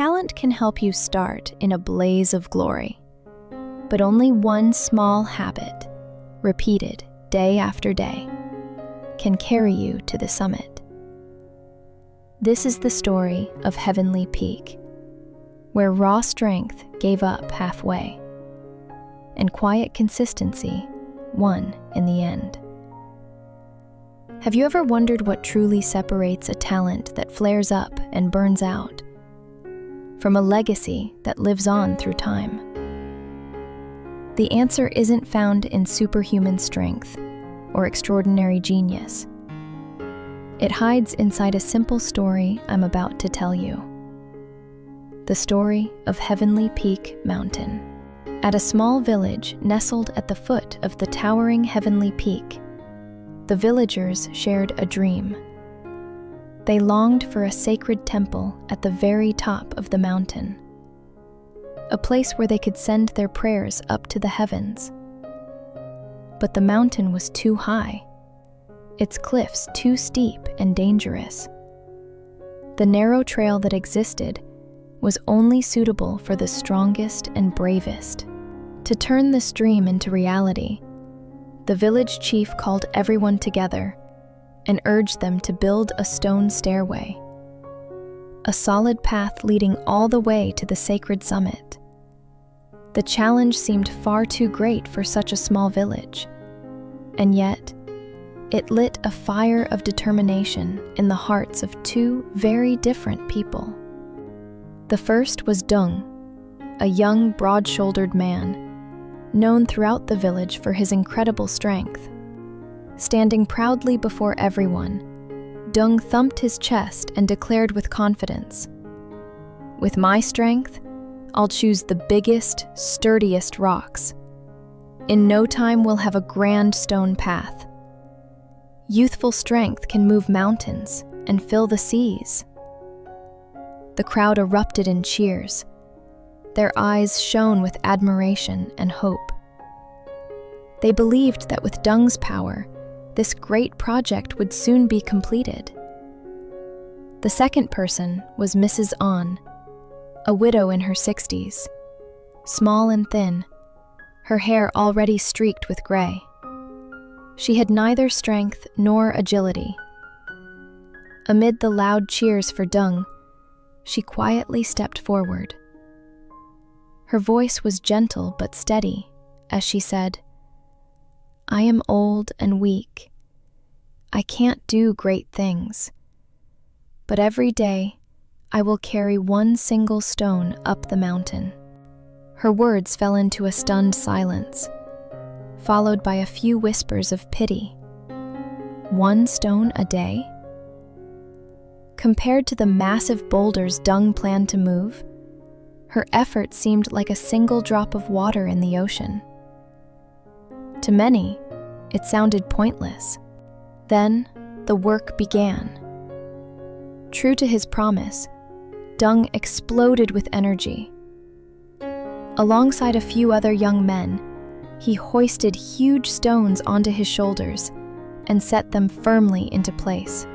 talent can help you start in a blaze of glory, but only one small habit, repeated day after day, can carry you to the summit. This is the story of Heavenly Peak, where raw strength gave up halfway, and quiet consistency won in the end. Have you ever wondered what truly separates a talent that flares up and burns out from a legacy that lives on through time? The answer isn't found in superhuman strength or extraordinary genius. It hides inside a simple story I'm about to tell you. The story of Heavenly Peak Mountain. At a small village nestled at the foot of the towering Heavenly Peak, the villagers shared a dream. They longed for a sacred temple at the very top of the mountain, a place where they could send their prayers up to the heavens. But the mountain was too high, its cliffs too steep and dangerous. The narrow trail that existed was only suitable for the strongest and bravest. To turn this dream into reality, the village chief called everyone together and urged them to build a stone stairway, a solid path leading all the way to the sacred summit. The challenge seemed far too great for such a small village, and yet it lit a fire of determination in the hearts of two very different people. The first was Dung, a young, broad-shouldered man, known throughout the village for his incredible strength. Standing proudly before everyone, Dung thumped his chest and declared with confidence, "With my strength, I'll choose the biggest, sturdiest rocks. In no time we'll have a grand stone path. Youthful strength can move mountains and fill the seas." The crowd erupted in cheers. Their eyes shone with admiration and hope. They believed that with Dung's power, this great project would soon be completed. The second person was Mrs. An, a widow in her 60s, small and thin, her hair already streaked with gray. She had neither strength nor agility. Amid the loud cheers for Dung, she quietly stepped forward. Her voice was gentle but steady as she said, "I am old and weak. I can't do great things. But every day, I will carry one single stone up the mountain." Her words fell into a stunned silence, followed by a few whispers of pity. 1 stone a day? Compared to the massive boulders Dung planned to move, her effort seemed like a single drop of water in the ocean. To many, it sounded pointless. Then, the work began. True to his promise, Dung exploded with energy. Alongside a few other young men, he hoisted huge stones onto his shoulders and set them firmly into place.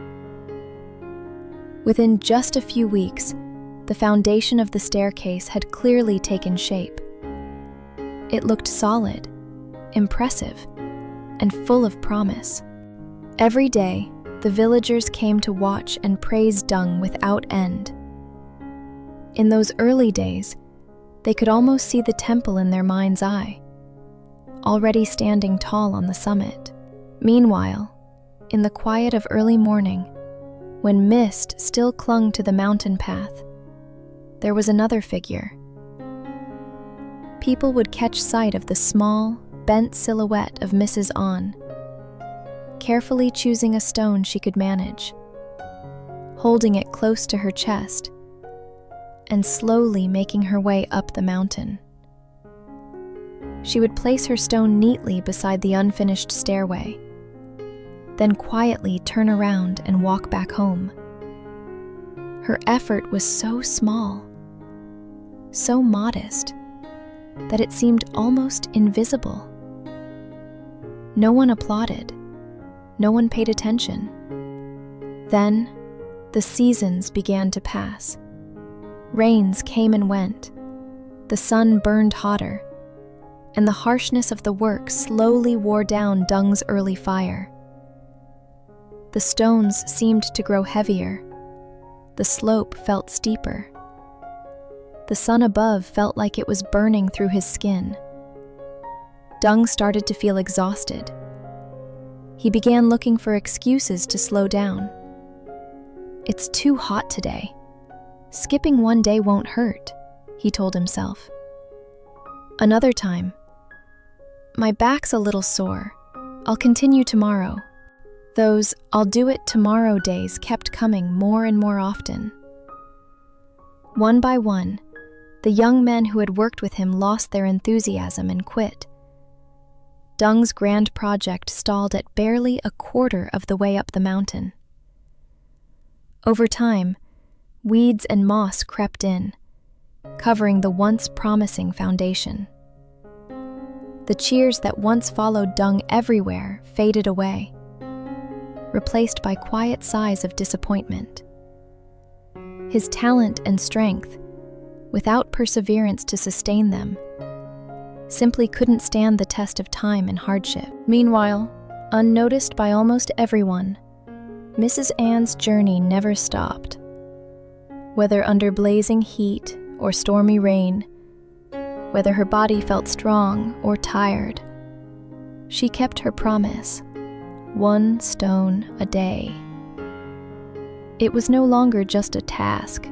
Within just a few weeks, the foundation of the staircase had clearly taken shape. It looked solid, impressive, and full of promise. Every day, the villagers came to watch and praise Dung without end. In those early days, they could almost see the temple in their mind's eye, already standing tall on the summit. Meanwhile, in the quiet of early morning, when mist still clung to the mountain path, there was another figure. People would catch sight of the small, bent silhouette of Mrs. An, carefully choosing a stone she could manage, holding it close to her chest, and slowly making her way up the mountain. She would place her stone neatly beside the unfinished stairway, then quietly turn around and walk back home. Her effort was so small, so modest, that it seemed almost invisible. No one applauded. No one paid attention. Then, the seasons began to pass. Rains came and went. The sun burned hotter, and the harshness of the work slowly wore down Dung's early fire. The stones seemed to grow heavier. The slope felt steeper. The sun above felt like it was burning through his skin. Dung started to feel exhausted. He began looking for excuses to slow down. "It's too hot today. Skipping one day won't hurt," he told himself. Another time, "My back's a little sore. I'll continue tomorrow." Those "I'll do it tomorrow" days kept coming more and more often. One by one, the young men who had worked with him lost their enthusiasm and quit. Dung's grand project stalled at barely a quarter of the way up the mountain. Over time, weeds and moss crept in, covering the once promising foundation. The cheers that once followed Dung everywhere faded away, replaced by quiet sighs of disappointment. His talent and strength, without perseverance to sustain them, simply couldn't stand the test of time and hardship. Meanwhile, unnoticed by almost everyone, Mrs. Ann's journey never stopped. Whether under blazing heat or stormy rain, whether her body felt strong or tired, she kept her promise, 1 stone a day. It was no longer just a task.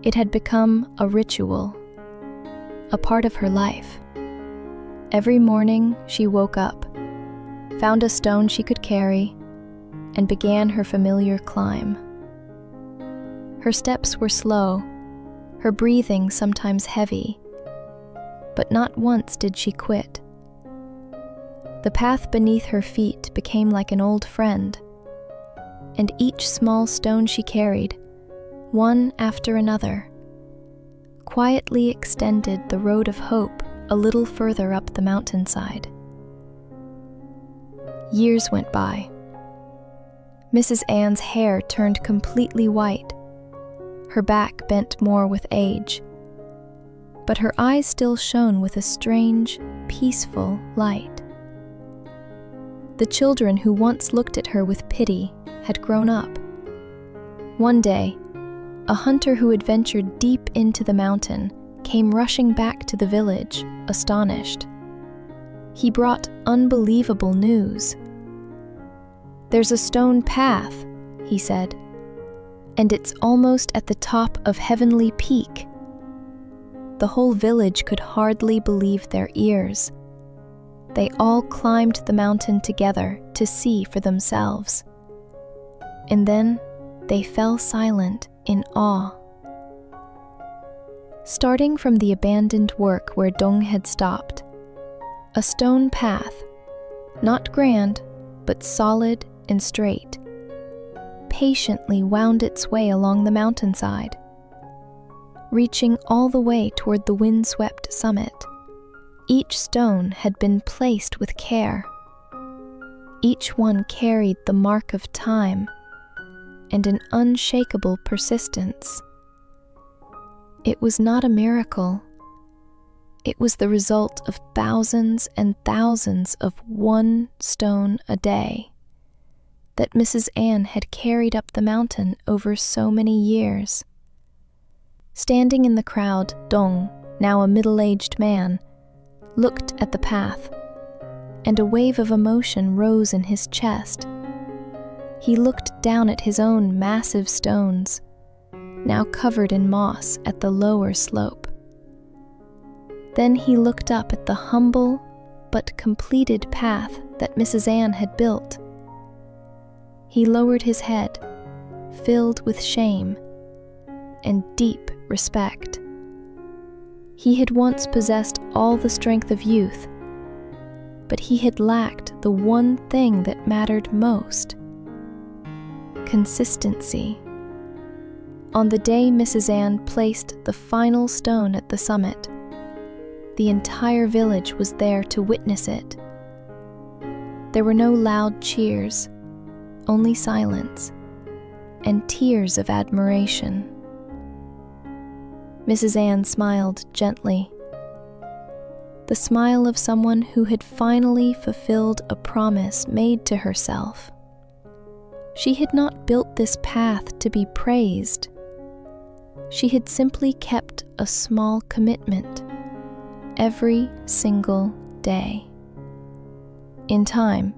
It had become a ritual, a part of her life. Every morning she woke up, found a stone she could carry, and began her familiar climb. Her steps were slow, her breathing sometimes heavy, but not once did she quit. The path beneath her feet became like an old friend, and each small stone she carried, one after another, quietly extended the road of hope a little further up the mountainside. Years went by. Mrs. Ann's hair turned completely white, her back bent more with age, but her eyes still shone with a strange, peaceful light. The children who once looked at her with pity had grown up. One day, a hunter who had ventured deep into the mountain came rushing back to the village, astonished. He brought unbelievable news. "There's a stone path," he said, "and it's almost at the top of Heavenly Peak." The whole village could hardly believe their ears. They all climbed the mountain together to see for themselves. And then they fell silent in awe. Starting from the abandoned work where Dung had stopped, a stone path, not grand, but solid and straight, patiently wound its way along the mountainside, reaching all the way toward the wind-swept summit. Each stone had been placed with care. Each one carried the mark of time and an unshakable persistence. It was not a miracle. It was the result of thousands and thousands of 1 stone a day that Mrs. Ann had carried up the mountain over so many years. Standing in the crowd, Dung, now a middle-aged man, looked at the path, and a wave of emotion rose in his chest. He looked down at his own massive stones, now covered in moss at the lower slope. Then he looked up at the humble but completed path that Mrs. Ann had built. He lowered his head, filled with shame and deep respect. He had once possessed all the strength of youth, but he had lacked the one thing that mattered most: consistency. On the day Mrs. Ann placed the final stone at the summit, the entire village was there to witness it. There were no loud cheers, only silence and tears of admiration. Mrs. Ann smiled gently. The smile of someone who had finally fulfilled a promise made to herself. She had not built this path to be praised. She had simply kept a small commitment every single day. In time,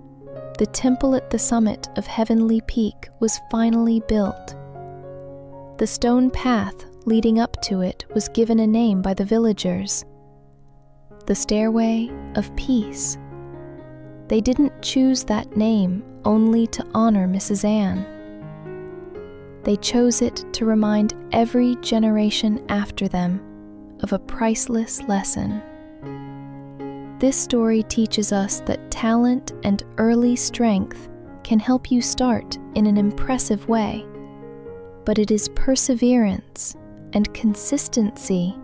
the temple at the summit of Heavenly Peak was finally built. The stone path leading up to it was given a name by the villagers: the Stairway of Peace. They didn't choose that name only to honor Mrs. Ann. They chose it to remind every generation after them of a priceless lesson. This story teaches us that talent and early strength can help you start in an impressive way, but it is perseverance and consistency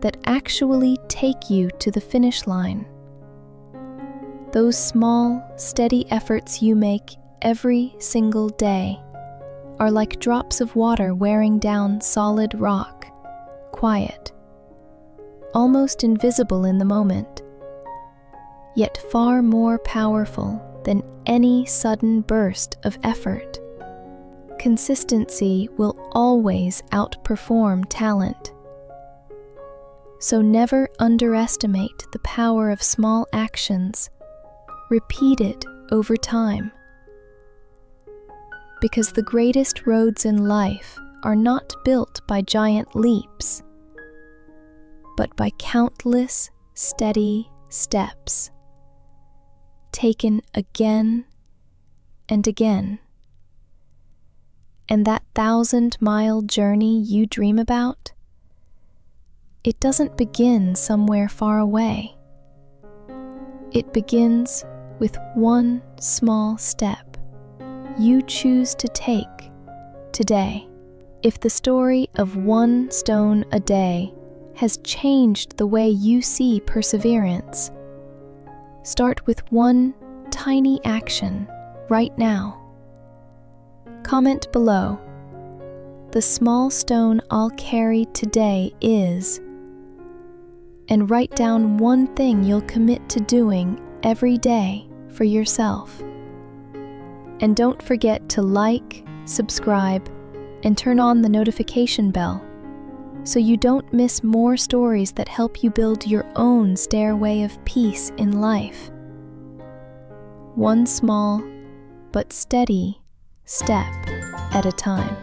that actually take you to the finish line. Those small, steady efforts you make every single day are like drops of water wearing down solid rock, quiet, almost invisible in the moment, yet far more powerful than any sudden burst of effort. Consistency will always outperform talent. So never underestimate the power of small actions, repeated over time. Because the greatest roads in life are not built by giant leaps, but by countless steady steps, taken again and again. And that 1,000-mile journey you dream about, it doesn't begin somewhere far away. It begins with one small step you choose to take today. If the story of one stone a day has changed the way you see perseverance, start with one tiny action right now. Comment below, "The small stone I'll carry today is," and write down one thing you'll commit to doing every day for yourself. And don't forget to like, subscribe, and turn on the notification bell so you don't miss more stories that help you build your own stairway of peace in life. One small but steady step at a time.